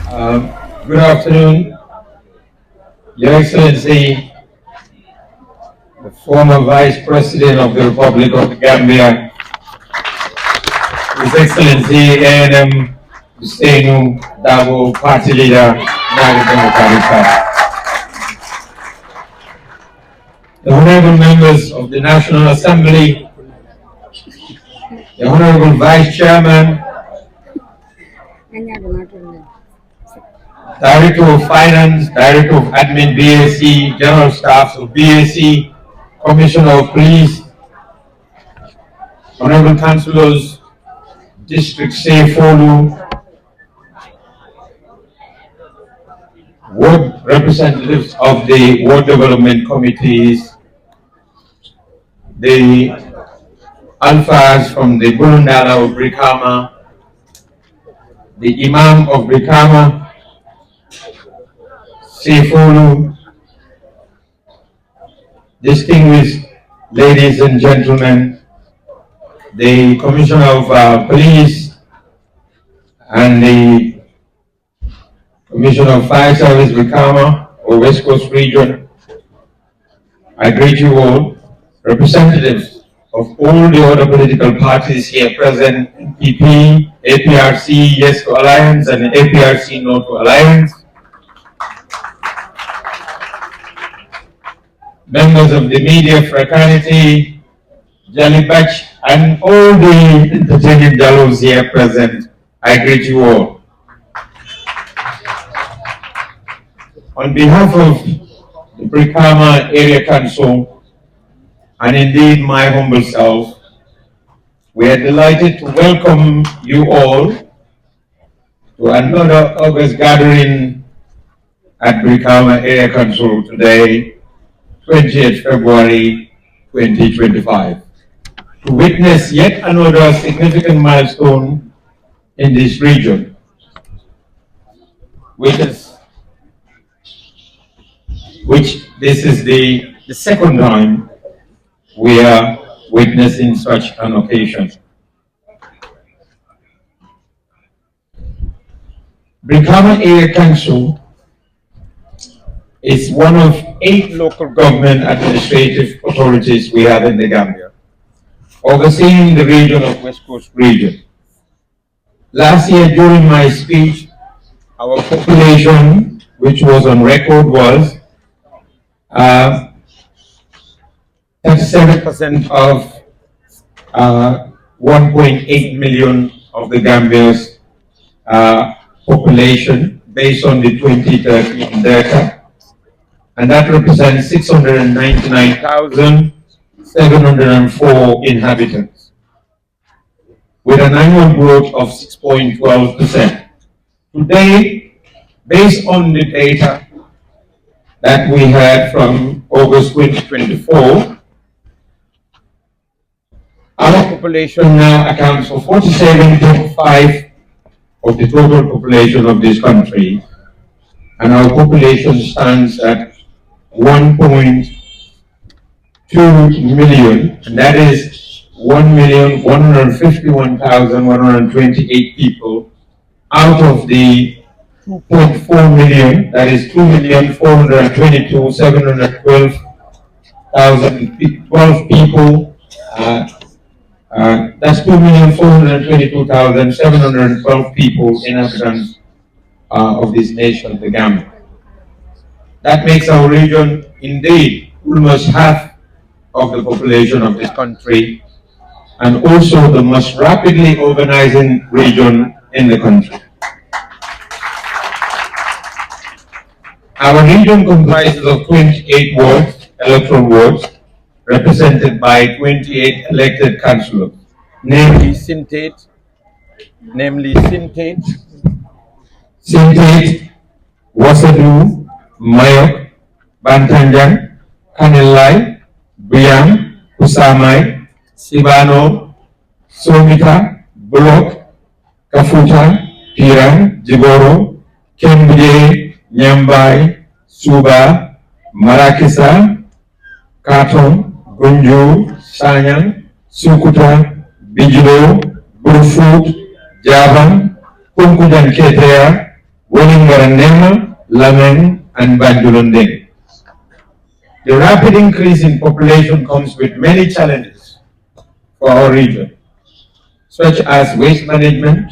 Good afternoon, Your Excellency, the former Vice President of the Republic of the Gambia, His Excellency A&M Husseinu Darboe, Party Leader, United Democratic Party. The Honorable Members of the National Assembly, the Honorable Vice Chairman, Director of Finance, Director of Admin BAC, General Staff of BAC, Commissioner of Police, Honorable Councillors, District Sefolu, Ward representatives of the Ward Development Committees, the Alphas from the Burundala of Brikama, the Imam of Brikama, Sefolu, distinguished ladies and gentlemen, the Commissioner of Police and the Commissioner of Fire Service Brikama or West Coast Region, I greet you all, representatives of all the other political parties here present, NPP, APRC, Yes to Alliance, and APRC, No to Alliance, members of the media fraternity, Jalibach, and all the entertaining gallows here present, I greet you all. On behalf of the Brikama Area Council, and indeed my humble self, we are delighted to welcome you all to another August gathering at Brikama Area Council today, 20th February 2025, to witness yet another significant milestone in this region, which this is the second time we are witnessing such an occasion. Brikama Area Council is one of 8 local government administrative authorities we have in the Gambia, overseeing the region of West Coast Region. Last year during my speech, our population, which was on record, was 37% of 1.8 million of the Gambia's population based on the 2013 data. And that represents 699,704 inhabitants, with an annual growth of 6.12%. Today, based on the data that we had from August 2024, our population now accounts for 47.5% of the total population of this country, and our population stands at 1.2 million, and that is 1,151,128 people out of the 2.4 million, that is 2,422,712 people. That's 2,422,712 people, inhabitants of this nation, the Gambia. That makes our region indeed almost half of the population of this country, and also the most rapidly urbanizing region in the country. Our region comprises of 28 wards, electoral wards, represented by 28 elected councillors, namely Sintate, Wasadu, Mayok, Bantanjang, Kanilai, Biam, Kusamai, Sibano, Somita, Bulok, Kafuta, Tirang, Jiboro, Kembide, Nyambai, Suba, Marakisa, Katong, Gunju, Sanyang, Sukuta, Bijilo, Burfoot, Javan, Kunkujan Ketea, Wolingarandema, Lameng, and Banjulundeng. The rapid increase in population comes with many challenges for our region, such as waste management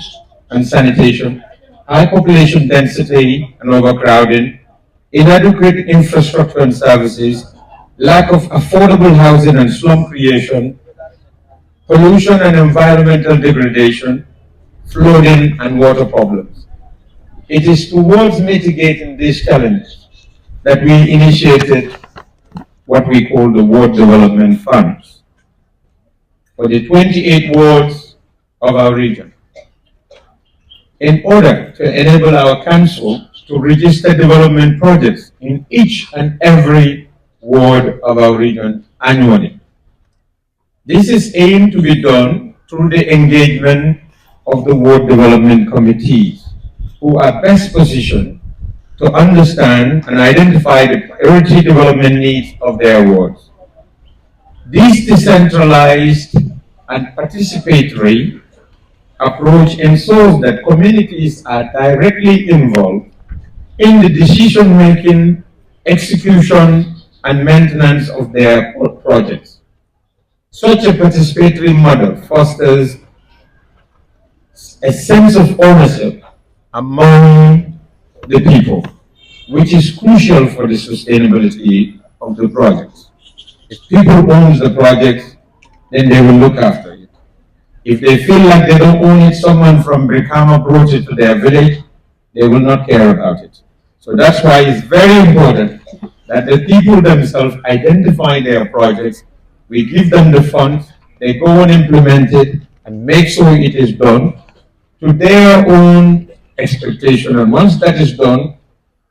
and sanitation, high population density and overcrowding, inadequate infrastructure and services, lack of affordable housing and slum creation, pollution and environmental degradation, flooding and water problems. It is towards mitigating these challenges that we initiated what we call the Ward Development Funds for the 28 wards of our region, in order to enable our council to register development projects in each and every ward of our region annually. This is aimed to be done through the engagement of the ward development committees, who are best positioned to understand and identify the priority development needs of their wards. This decentralized and participatory approach ensures that communities are directly involved in the decision-making, execution, and maintenance of their projects. Such a participatory model fosters a sense of ownership among the people, which is crucial for the sustainability of the projects. If people own the project, then they will look after it. If they feel like they don't own it, someone from Brikama brought it to their village, they will not care about it. So that's why it's very important that the people themselves identify their projects, we give them the funds, they go and implement it, and make sure it is done to their own expectation. And once that is done,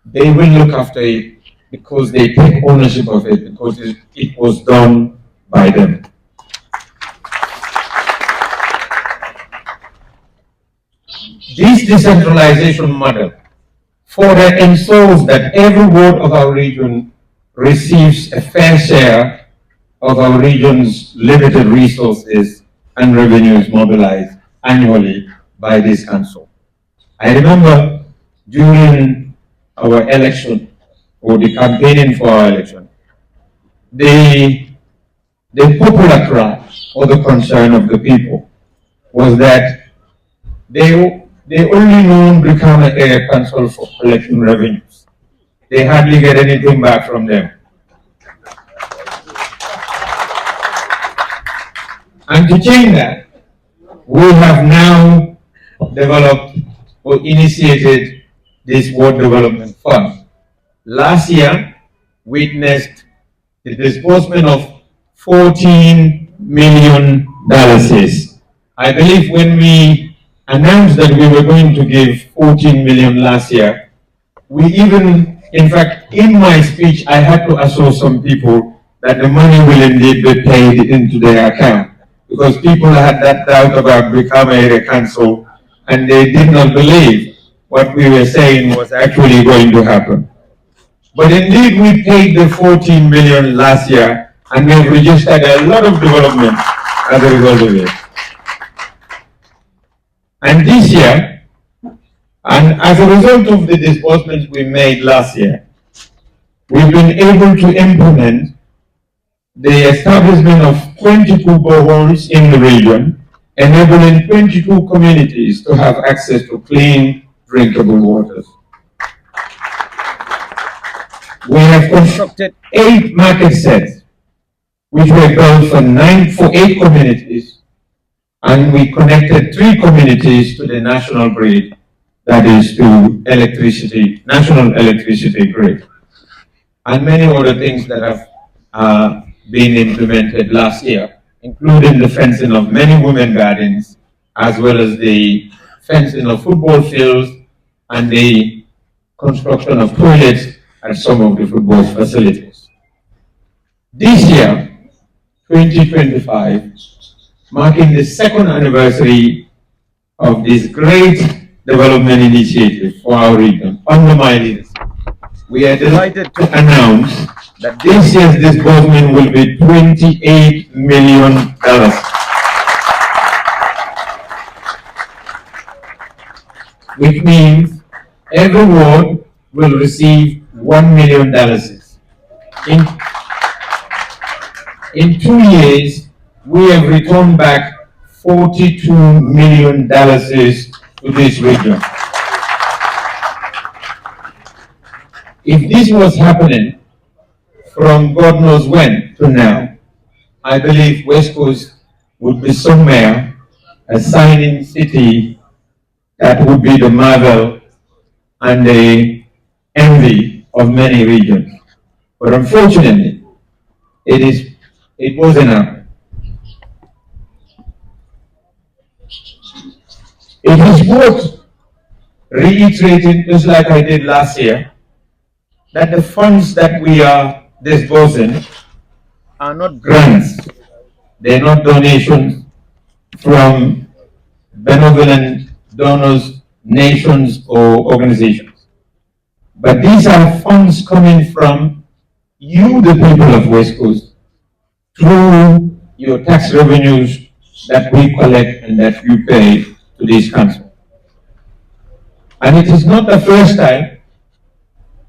they will look after it because they take ownership of it, because it was done by them. This decentralization model further ensures that every ward of our region receives a fair share of our region's limited resources and revenues mobilized annually by this council. I remember during our election, or the campaigning for our election, the popular cry or the concern of the people was that they only known Brikama Area Council for collecting revenues. They hardly get anything back from them. And to change that, we have now developed or initiated this Ward Development Fund. Last year, witnessed the disbursement of $14 million. I believe when we announced that we were going to give 14 million last year, we even, in fact, in my speech, I had to assure some people that the money will indeed be paid into their account, because people had that doubt about Brikama Area Council, and they did not believe what we were saying was actually going to happen. But indeed, we paid the 14 million last year, and we've registered a lot of development as a result of it. And this year, and as a result of the disbursements we made last year, we've been able to implement the establishment of 22 boreholes in the region, enabling 22 communities to have access to clean, drinkable waters. We have constructed 8 market sets, which were built for 8 communities, and we connected 3 communities to the national grid, that is to electricity, national electricity grid, and many other things that have been implemented last year, including the fencing of many women gardens, as well as the fencing of football fields and the construction of toilets at some of the football facilities. This year, 2025, marking the 2nd anniversary of this great development initiative for our region under my leadership, we are delighted to announce that this year's disbursement will be $28 million. Which means Every ward will receive $1 million. In, in 2 years, we have returned back $42 million to this region. If this was happening from God knows when to now, I believe West Coast would be somewhere, a shining city that would be the marvel and the envy of many regions. But unfortunately, it wasn't happening. It is worth reiterating, just like I did last year, that the funds that we are disbursing are not grants. They're not donations from benevolent donors, nations, or organizations. But these are funds coming from you, the people of West Coast, through your tax revenues that we collect and that you pay to this council. And it is not the first time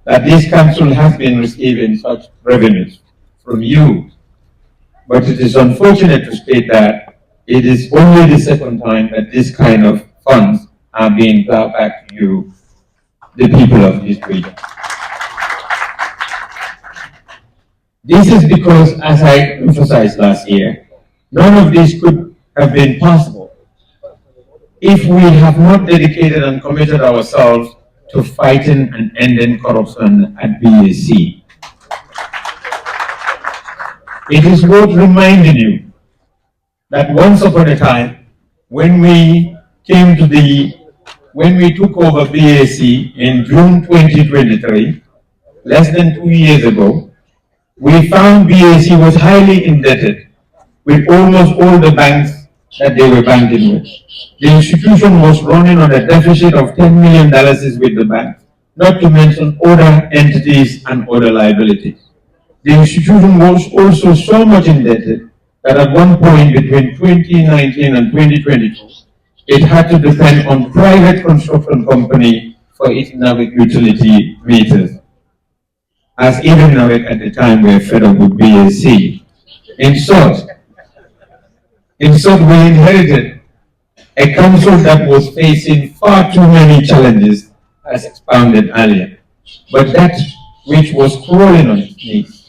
that this council has been receiving such revenues from you. But it is unfortunate to state that it is only the second time that this kind of funds are being plowed back to you, the people of this region. This is because, as I emphasized last year, none of this could have been possible if we have not dedicated and committed ourselves to fighting and ending corruption at BAC. It is worth reminding you that once upon a time, when we took over BAC in June 2023, less than 2 years ago, we found BAC was highly indebted with almost all the banks that they were banking with. The institution was running on a deficit of $10 million with the banks, not to mention other entities and other liabilities. The institution was also so much indebted that at one point between 2019 and 2022, it had to depend on private construction company for its NAVIC utility meters, as even NAVIC at the time were fed up with BAC. In short, we inherited a council that was facing far too many challenges, as expounded earlier, but that which was crawling on its knees.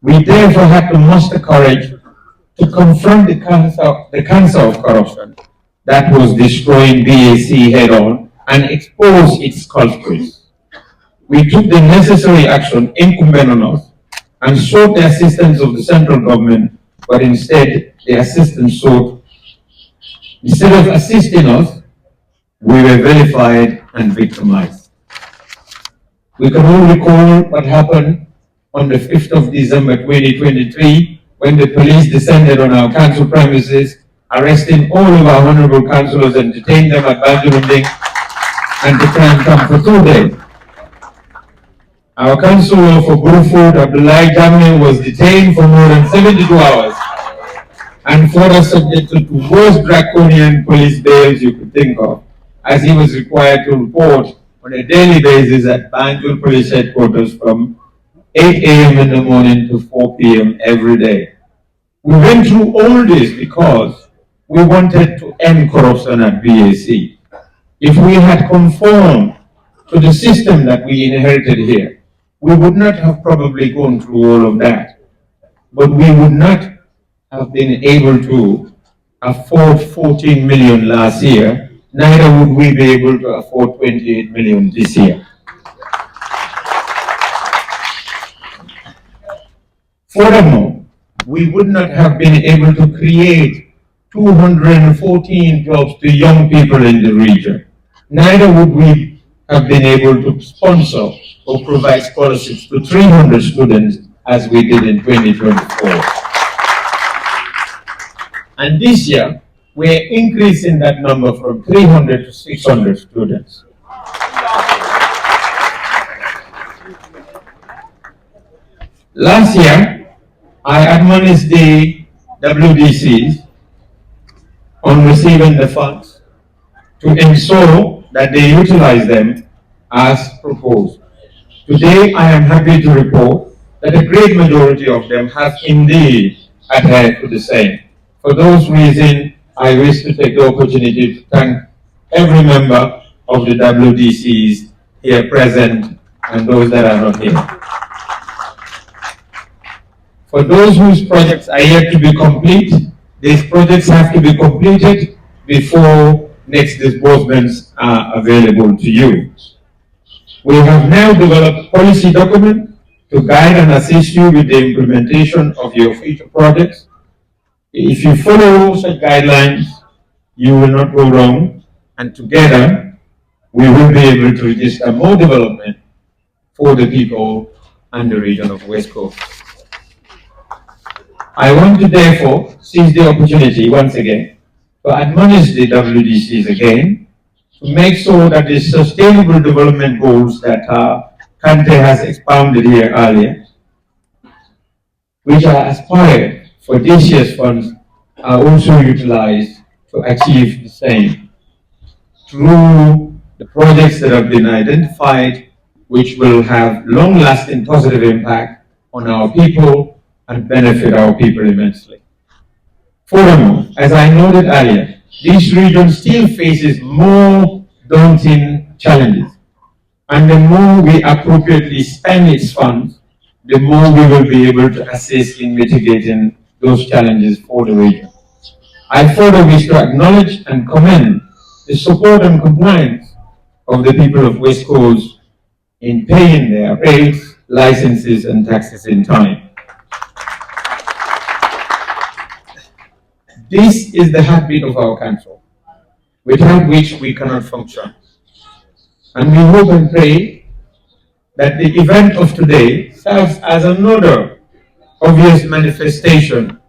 We therefore had to muster courage to confront the cancer of corruption that was destroying BAC head-on and expose its culprits. We took the necessary action incumbent on us and sought the assistance of the central government, but instead the assistance sought, instead of assisting us, we were vilified and victimized. We can all recall what happened on the 5th of December 2023 when the police descended on our council premises, arresting all of our honorable councillors and detained them at Banjurunding and to try and come for 2 days. Our councillor for Burford, Abdullahi Jamil, was detained for more than 72 hours and further subjected to most draconian police bails you could think of, as he was required to report on a daily basis at Banjul Police Headquarters from 8 a.m. in the morning to 4 p.m. every day. We went through all this because we wanted to end corruption at BAC. If we had conformed to the system that we inherited here, we would not have probably gone through all of that. But we would not have been able to afford 14 million last year, neither would we be able to afford 28 million this year. Furthermore, we would not have been able to create 214 jobs to young people in the region. Neither would we have been able to sponsor or provide scholarships to 300 students as we did in 2024. And this year, we're increasing that number from 300 to 600 students. Last year, I admonished the WDCs on receiving the funds to ensure that they utilize them as proposed. Today, I am happy to report that a great majority of them have indeed adhered to the same. For those reasons, I wish to take the opportunity to thank every member of the WDCs here present and those that are not here. For those whose projects are yet to be complete, these projects have to be completed before next disbursements are available to you. We have now developed policy document to guide and assist you with the implementation of your future projects. If you follow such guidelines, you will not go wrong, and together we will be able to register more development for the people and the region of West Coast. I want to therefore seize the opportunity once again to admonish the WDCs again to make sure that the sustainable development goals that Kante has expounded here earlier, which are aspired for this year's funds, are also utilized to achieve the same through the projects that have been identified, which will have long-lasting positive impact on our people and benefit our people immensely. Furthermore, as I noted earlier, this region still faces more daunting challenges, and the more we appropriately spend its funds, the more we will be able to assist in mitigating those challenges for the region. I further wish to acknowledge and commend the support and compliance of the people of West Coast in paying their rates, licenses, and taxes in time. This is the heartbeat of our country, without which we cannot function. And we hope and pray that the event of today serves as another obvious manifestation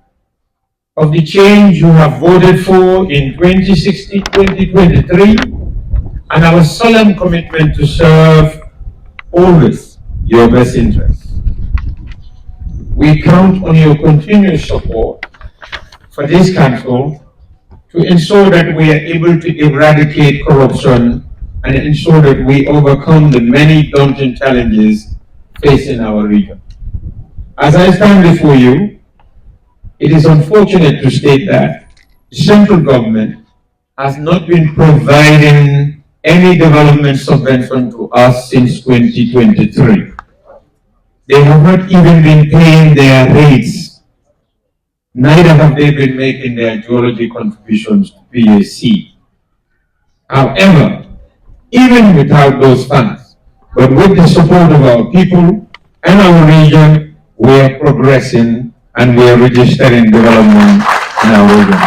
of the change you have voted for in 2023 and our solemn commitment to serve always your best interests. We count on your continuous support for this council to ensure that we are able to eradicate corruption and ensure that we overcome the many daunting challenges facing our region. As I stand before you, it is unfortunate to state that the central government has not been providing any development subvention to us since 2023. They have not even been paying their rates. Neither have they been making their geology contributions to PAC. However, even without those funds, but with the support of our people and our region, we are progressing and we are registering development in our region.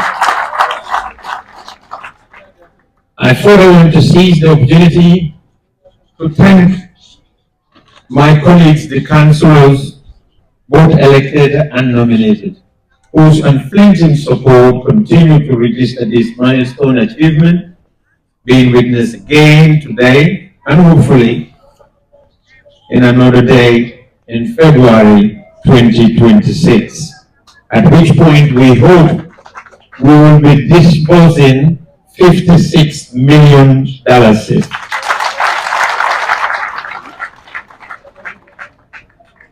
I further want to seize the opportunity to thank my colleagues, the councillors, both elected and nominated, whose unflinching support continue to register this milestone achievement, being witnessed again today and hopefully in another day in February 2026, at which point we hope we will be disbursing $56 million.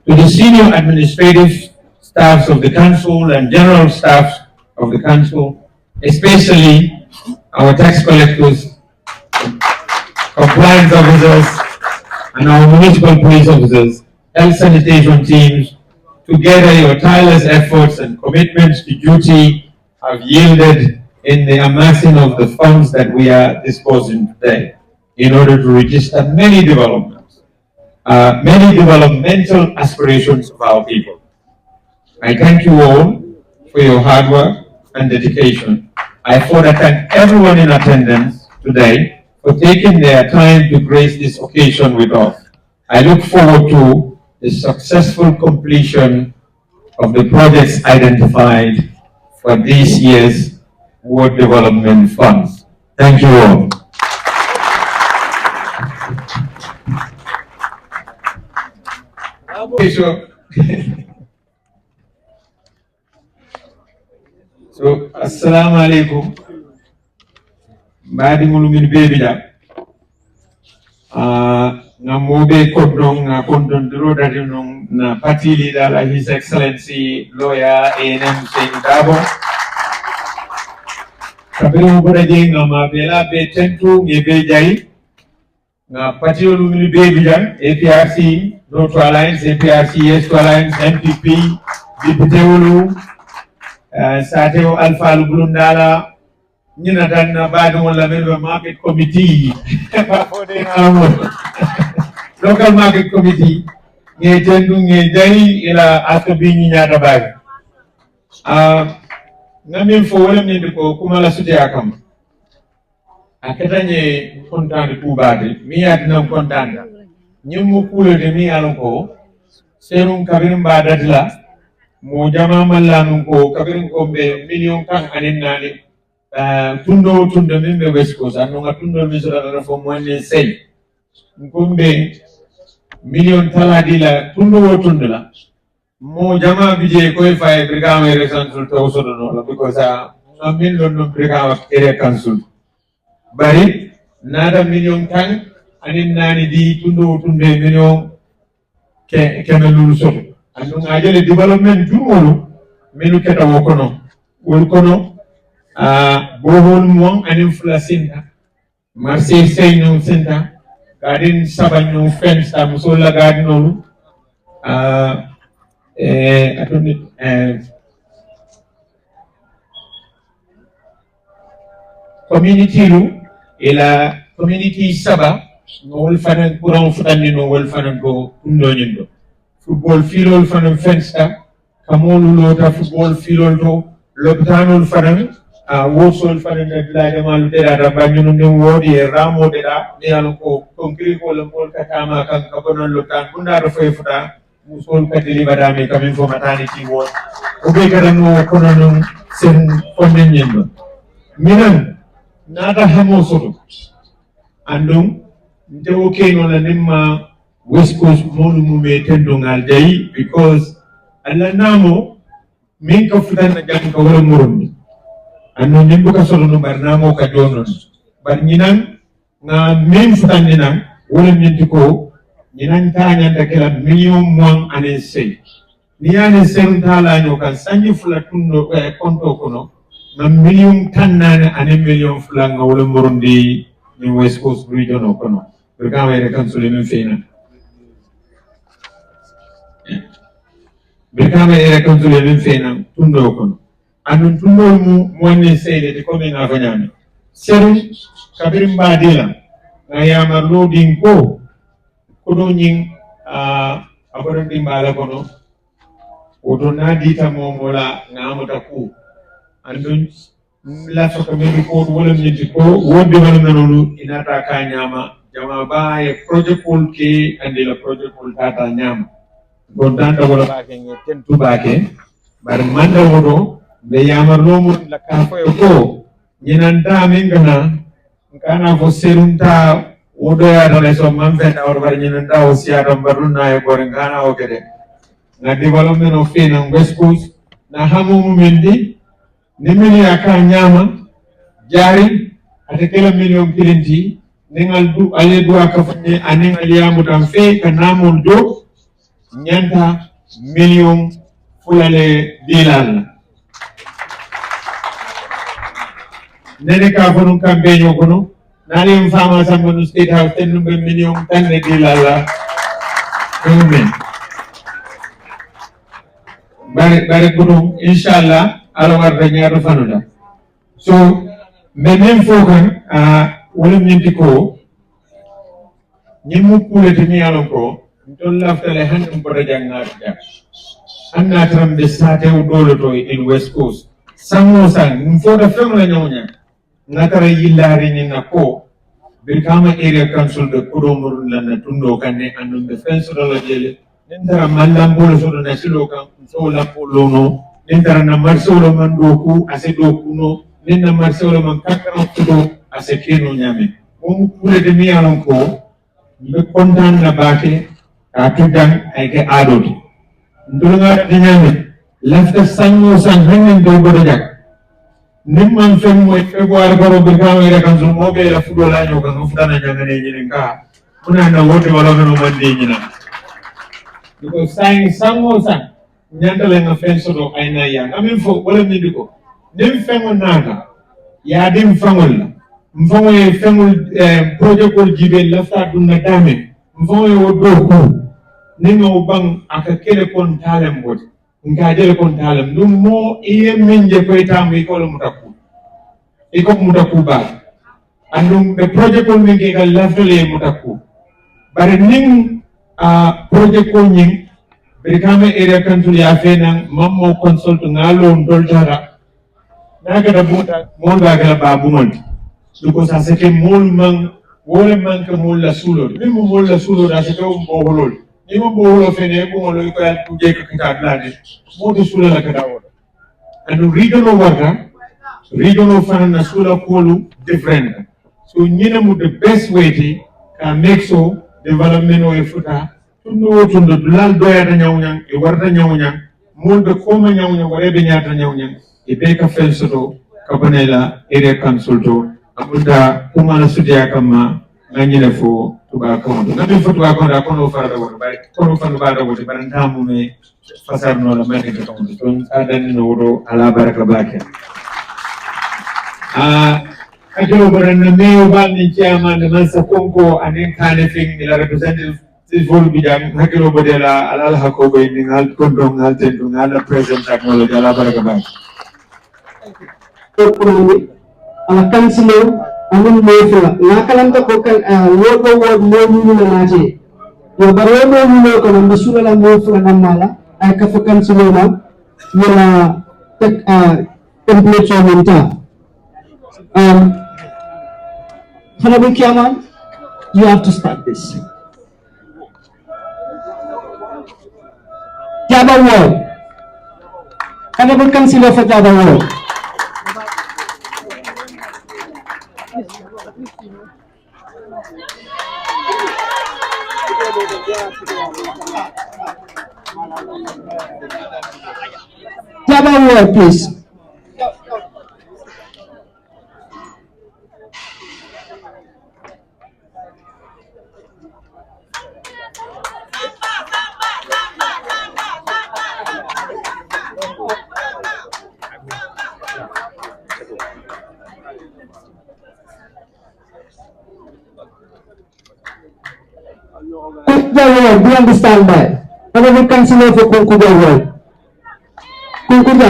To the senior administrative staffs of the council and general staffs of the council, especially our tax collectors, compliance officers, and our municipal police officers, health sanitation teams, together your tireless efforts and commitments to duty have yielded in the amassing of the funds that we are disposing today in order to register many developments, many developmental aspirations of our people. I thank you all for your hard work and dedication. I further thank everyone in attendance today for taking their time to grace this occasion with us. I look forward to the successful completion of the projects identified for this year's World Development Funds. Thank you all. So, assalamu alaikum. Mbadi mulumin bebi ja. nga mobe kodong nga kondondro dari nung na party leader His Excellency Lawyer A.N.M. Darboe. Kabiro bodaje nga mabela be tentu ngebe jai nga party olumini be bijan APRC North Alliance, APRC Yes Alliance, MPP, député olu Sateo Alpha Lugundala Nina dan bado wala member market committee local market committee nge tendu nge jai ila ato bini nyata bagi ngamin fo wala min ko kuma la sute akam akatanye kontan ku bade mi adna kontan nyum kulo de mi alon ko serum kabirim badatla mo jama mallanum ko kabirim ko be million kan anen nani tundo min be West Coast anu nga tundo mi sura na fo mo ne sey ngombe million taladi la tundo la mo jama bije ko fay brigame responsible to so no because amin lon brigame area council bari nada million kan anin nani di tundo million ke lulu so anu nga jele development jumolo menu keta wokono wol kono bohol mo anin flasinta marché seyno senta garden sabanyo fence ta musola garden nolu community lu ila community saba wol fanan kuran futandi no wol fanan go undo nyindo football field fanan fence ta kamolu lota football field to lobitanol fanan wosol fanan la jamal de da banyunu ndem wodi ramo de da mi alon ko concrete ko le mol katama kan kabonon lotan bunda do fay futa musol kadili badame kamin fo maternity ward obe kadano kono non sen fonden nyendo minan nada hamo soto andum ndewo keno la nimma West Coast molu mume tendo ngal jayi because alla namo min ka futan na jang ka wala murum anu nimbu ka soto no barnamo ka jonon bar nyinan nga min futan ninan wala nyinti ko nyinan ta nyanda kala million mon ane sey ni ane sen tala nyo kan sanyi fula tundo konto kono na million tanane ane million fula nga wala murundi ni West Coast region kono berkama ere kan sulimin feina berkama ere kan sulimin feina tundo kono anun tundo mu mwanne seyde de komi nga fanyame serum kabirim badila nga yamar loading ko kodo nying abodan dimbala kono oto na dita momola nga amata ku andun la faka mbi ko wala nyiti ko wodi wala nanolu inata ka nyama jama ba e project pool ke andila project pool tata nyama gondanda wala ba ke ngeten tubake bar manda wodo be yamar lomo la ka ko nyinanta mingana kana fo serunta wodo ya dole so manfe da bar nyinanta o siya baruna e gorengana o kede na development of in West Coast na hamu mumendi nimeni aka nyama jari atekela million kilinti ningal du ale du aka fanye aning aliamu tamfe kanamul do nyanta million fulale dilal nene ka fonu campaign kono nani mfama sambonu state house tenumbe million tanne dilala amen bare kuno inshallah ala warda nyaaru fanuda so menen fokan wala nyinti ko nyimu kule timi alon ko ndol laftale handum bodo jangar ja anna tram de sate o dolo to in West Coast samosa mfoda femla nyonya natara yillari ni nako birkama area council de kudomur lana tundo kanne andum de fensoro jele nindara mallam bolo sodo na silo kan so la polono nindara na marsolo man doku ase doku no ninna marsolo man kakran tudo ase keno nyame on kule de mi alon ko be kontan na bake ka tudan ay ke adoti ndulunga de nyame lafta sango san hanen do bodo jak nimman fem moy february baro be kawere kan so mobe la fudo la nyoka no futana nyangane nyininga Muna na wote wala no mandi nyina. Because saying sang nyanda lenga fenso do aina yang. Amin fo wala mindiko. Nim fengo nada. Ya dim fangol. Mfango ye fengol project ko jibe lafta dunna dame. Mfango ye wodo ko. Ninga ubang akakele kon talem bot. Nka jele kon talem. Num mo iye minje ko itamu ikolo mutaku. Iko mutaku ba. Andum the project ko minge ka lafta le mutaku. But ning project ko nying berikame area country ya fenang mammo consult ngalo ndoltara naga da buta mon ga gala babu mon duko sa seke mol man wole man ka mol la sulo mimo mol la sulo da seke mo holol ni mo holo fene ko ngolo ko yal tuje ka kita blade mo de sulo la ka dawo and regional water regional fan na sulo kolu different so nyina mu the best way to make so development o futa tundo tundo dulal doyata nyawnyang e warta nyawnyang mulbe koma nyawnyang warebe nyata nyawnyang e be ka felsoto ka banela area council to amunda kuma na sudia kama nganyele fo tuba kondo ngami fo tuba kondo kono farada woto bari kono fanu bada woto bari ndamu me fasar no la mene to kondo ton adan no woto ala baraka bake Akilo barana meo bani chairman de Mansa Kongo and then Kanefing la representative this will be done Hakilo Bodela Alal Hakobo in Al Kondong Alten Ala present technology Ala Baragaba. Ala councilor amun mefla nakalanta ko kan logo word mo ni na naje yo baro mo ni ko na bisula la mefla namala ay ka fa councilor na yala tek template so monta Honorable Chairman, you have to start this. Java word. Honorable Councilor for Java word. Java word, please. Kukuda word, be understand that. Honorable Councilor for Kukuda word. Kukuda.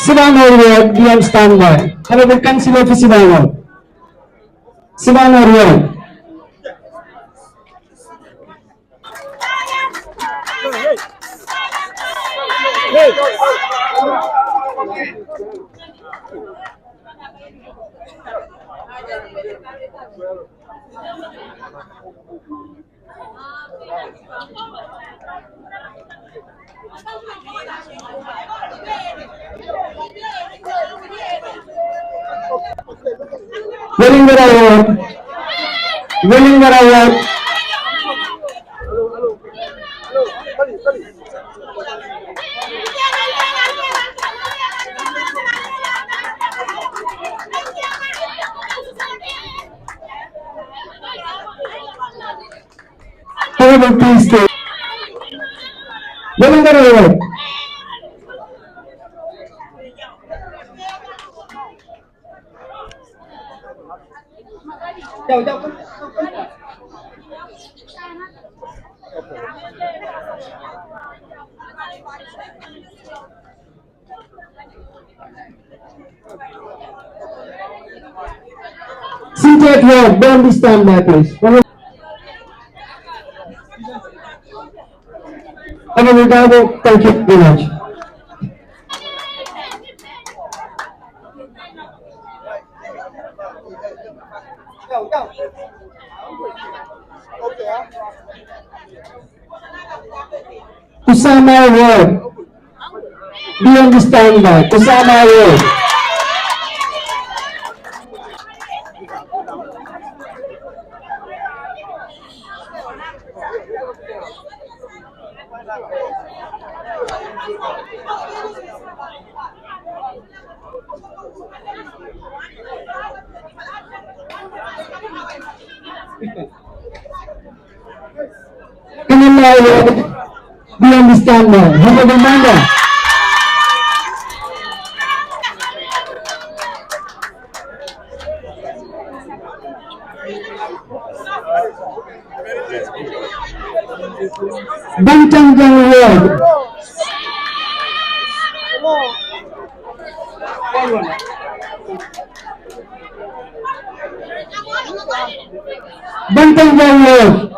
Sibano word, be understand that. Honorable Councilor for Sibano. Sibano word. Welingara word. Welingara word. Honorable please stay. Welingara word. Syntax word, don't stand there please. Honorable Darboe, thank you very much. Kusama word. Do you understand that? Kusama word. Kanila word. Do you understand that? Honorable member. Bantanggang word. Bantanggang word.